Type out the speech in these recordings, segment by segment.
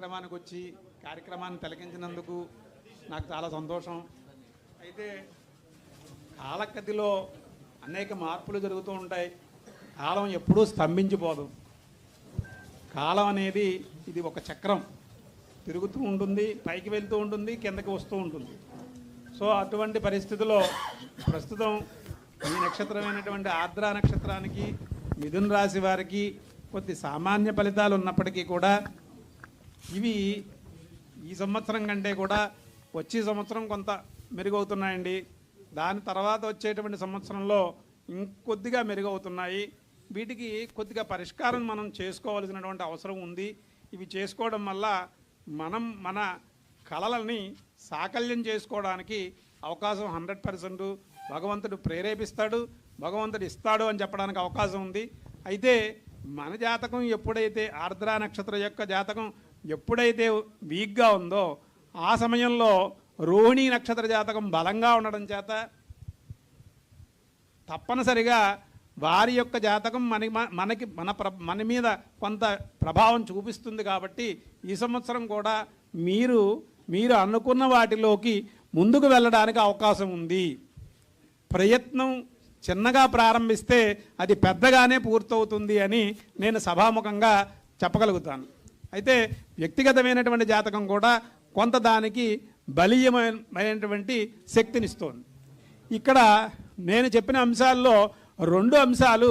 కార్యక్రమానికి వచ్చి కార్యక్రమాన్ని తిలకించినందుకు నాకు చాలా సంతోషం. అయితే కాలగతిలో అనేక మార్పులు జరుగుతూ ఉంటాయి. కాలం ఎప్పుడూ స్తంభించిపోదు. కాలం అనేది ఇది ఒక చక్రం, తిరుగుతూ ఉంటుంది, పైకి వెళ్తూ ఉంటుంది, కిందకి వస్తూ ఉంటుంది. సో అటువంటి పరిస్థితిలో ప్రస్తుతం ఈ నక్షత్రమైనటువంటి ఆర్ద్ర నక్షత్రానికి మిథున రాశి వారికి కొద్ది సామాన్య ఫలితాలు ఉన్నప్పటికీ కూడా ఇవి ఈ సంవత్సరం కంటే కూడా వచ్చే సంవత్సరం కొంత మెరుగవుతున్నాయండి. దాని తర్వాత వచ్చేటువంటి సంవత్సరంలో ఇంకొద్దిగా మెరుగవుతున్నాయి. వీటికి కొద్దిగా పరిష్కారం మనం చేసుకోవాల్సినటువంటి అవసరం ఉంది. ఇవి చేసుకోవడం వల్ల మనం మన కళలని సాకల్యం చేసుకోవడానికి అవకాశం 100% భగవంతుడు ప్రేరేపిస్తాడు, భగవంతుడు ఇస్తాడు అని చెప్పడానికి అవకాశం ఉంది. అయితే మన జాతకం ఎప్పుడైతే ఆర్ద్ర నక్షత్రం యొక్క జాతకం ఎప్పుడైతే వీక్గా ఉందో ఆ సమయంలో రోహిణీ నక్షత్ర జాతకం బలంగా ఉండడం చేత తప్పనిసరిగా వారి యొక్క జాతకం మన మీద కొంత ప్రభావం చూపిస్తుంది. కాబట్టి ఈ సంవత్సరం కూడా మీరు అనుకున్న వాటిలోకి ముందుకు వెళ్ళడానికి అవకాశం ఉంది. ప్రయత్నం చిన్నగా ప్రారంభిస్తే అది పెద్దగానే పూర్తవుతుంది అని నేను సభాముఖంగా చెప్పగలుగుతాను. అయితే వ్యక్తిగతమైనటువంటి జాతకం కూడా కొంత దానికి బలీయమైనటువంటి శక్తినిస్తోంది. ఇక్కడ నేను చెప్పిన అంశాల్లో 2 అంశాలు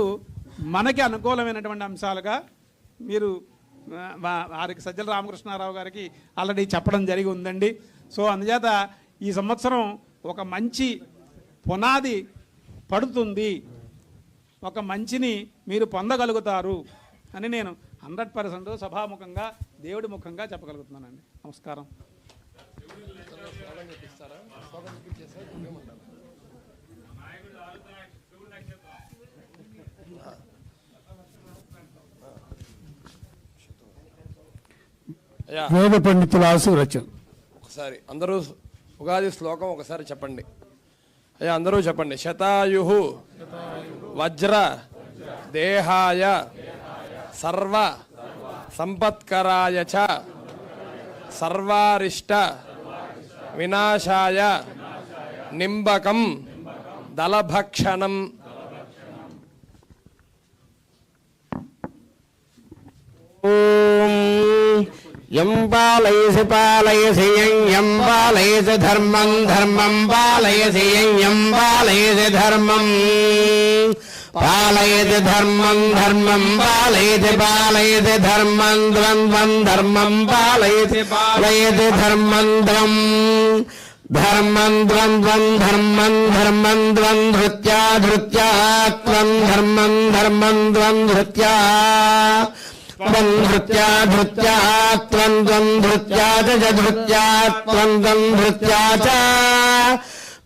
మనకి అనుకూలమైనటువంటి అంశాలుగా మీరు వారికి సజ్జల రామకృష్ణారావు గారికి ఆల్రెడీ చెప్పడం జరిగి ఉందండి. సో అందుచేత ఈ సంవత్సరం ఒక మంచి పునాది పడుతుంది, ఒక మంచిని మీరు పొందగలుగుతారు అని నేను 100% సభాముఖంగా దేవుడి ముఖంగా చెప్పగలుగుతున్నానండి. నమస్కారం. వేద పండితుల ఆశీర్వచనం ఒకసారి అందరూ ఉగాది శ్లోకం ఒకసారి చెప్పండి. అయ్యా అందరూ చెప్పండి. శతాయు వజ్ర దేహాయ సర్వ సంపత్కరాయ చ సర్వారిష్ట వినాశాయ నింబకం దళభక్షణం. యం పాలయసి పాలయసి యం పాలయసి ధర్మం ధర్మం పాలయసి యం పాలయసి ధర్మం పాలయతి ధర్మం ధర్మం పాలయతి పాలయతి ధర్మం ద్వంద్వం ధర్మం పాలయతి పాలయతి ధర్మం ద్వం ధర్మం ద్వంద్వం ధర్మం ధర్మం ద్వం ధృత్యా ధృత్యా త్వం ధర్మం ధర్మం ద్వం ధృత్యా త్వం ధృత్యా ధృత్యా త్వం త్వం ధృత్యా చ ధృత్యా త్వం త్వం ధృత్యా చ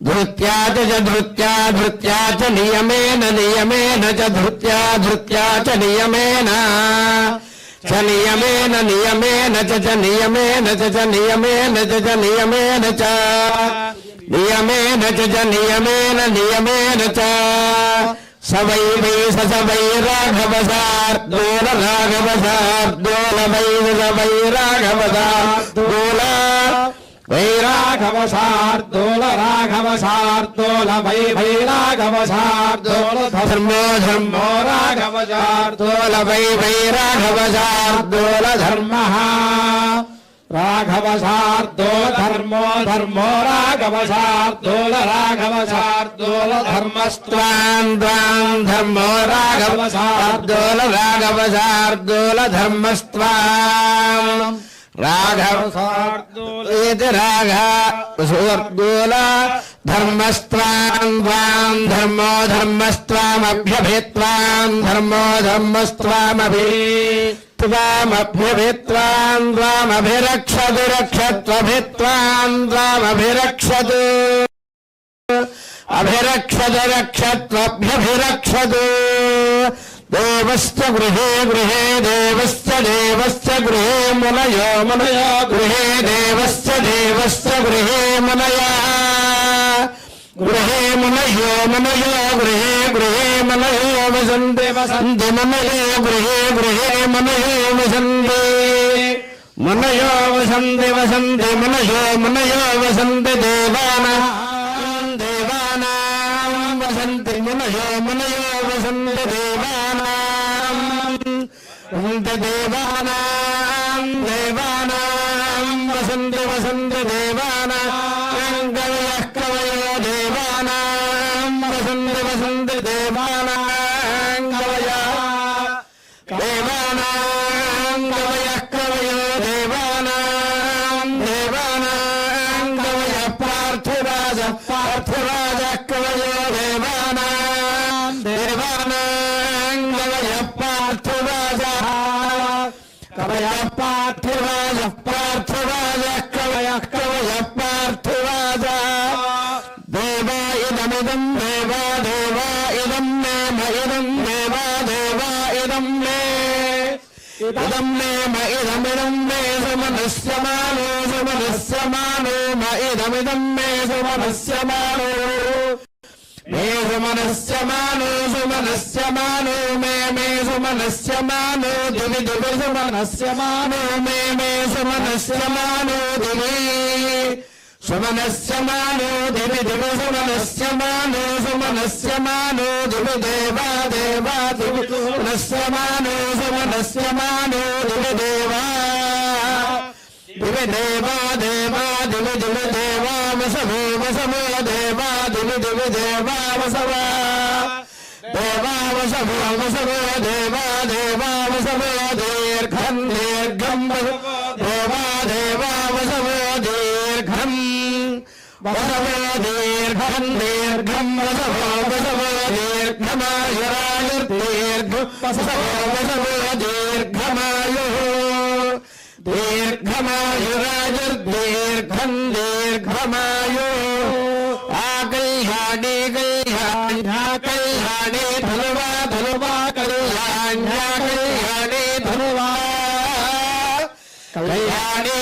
ధృత్యా చ ధృత్యా ధృత్యా చ నియమేన నియమేన చ ధృత్యా ధృత్యా చ నియమేన చ నియమేన నియమేన చ నియమేన చ నియమేన చ నియమేన చ నియమేన చ నియమేన నియమేన చ సవై వై సవై రాఘవ సార్దూల రాఘవ సార్దూల వై సవై రాఘవ సార్దూల వైరాఘవ సార్దూల రాఘవ సార్దూల వై వైరాఘవ సార్దూల ధర్మో ధర్మో రాఘవ సార్దూల వై వైరాఘవ సార్దూల ధర్మః రాఘవ సార్దూల ధర్మో ధర్మో రాఘవ సార్దూల రాఘవ సార్దూల ధర్మస్త్వాం త్వాం ధర్మో రాఘవ సార్దూల రాఘవ సార్దూల ధర్మస్త్వాం రాఘవ సార్దూలేతి రాఘవ ధర్మస్త్వాం త్వాం ధర్మో ధర్మస్త్వామభ్యభిత్వాం ధర్మో ధర్మస్త్వామభి త్వామభ్యభిత్వాం త్వామభిరక్షతు రక్షత్వభిత్వాం త్వామభిరక్షతు అభిరక్షతు రక్షత్వభ్యభిరక్షతు దేవశ్చ గృహే గృహే దేవశ్చ దేవశ్చ గృహే మునయో మునయో గృహే దేవశ్చ దేవశ్చ గృహే మునయా గృహే మునయో మునయో గృహే గృహే మనయో వసంతే వసంతి మనయో గృహే గృహే మనయో వసంతే మునయో వసంతి వసంతి మునయో వసంతి దేవానాం వసంతి మునయో వసంతి దేవానాం వసంతి వసంతి దేవానాం కవయో దేవానాం వసంతి వసంతి దేవానాం కవయో పార్థిరాజ కవయో దేవానాం కవయ పార్థిరాజ కవయ పార్థిరాజ కవయ పార్థిరాజ దేవా ఇదమిదం దేవా ఇదం మే ఇదం దేవా ఇదం మే ఇదం మే సుమనస్యమానో ఇదమిదం మే సుమనస్యమానో మే సుమనస్యమానో దివి సుమనస్యమానో మే సుమనస్యమానో దివి సుమనస్యమానో దివి సుమనస్యమానో దివి దేవా దివి సుమనస్యమానో దివి దేవా దివి దేవా దివి దేవా వసవో దేవా దివి దేవా వసవ దేవా వసవో దేవా వసవో దీర్ఘం దేవా వసవో దీర్ఘం వసవో దీర్ఘం వసవో దీర్ఘమాయు దీర్ఘమాయు ఆకల్యాణి కళ్యాణి ధనువా కళ్యాణి ధనువా కళ్యాణి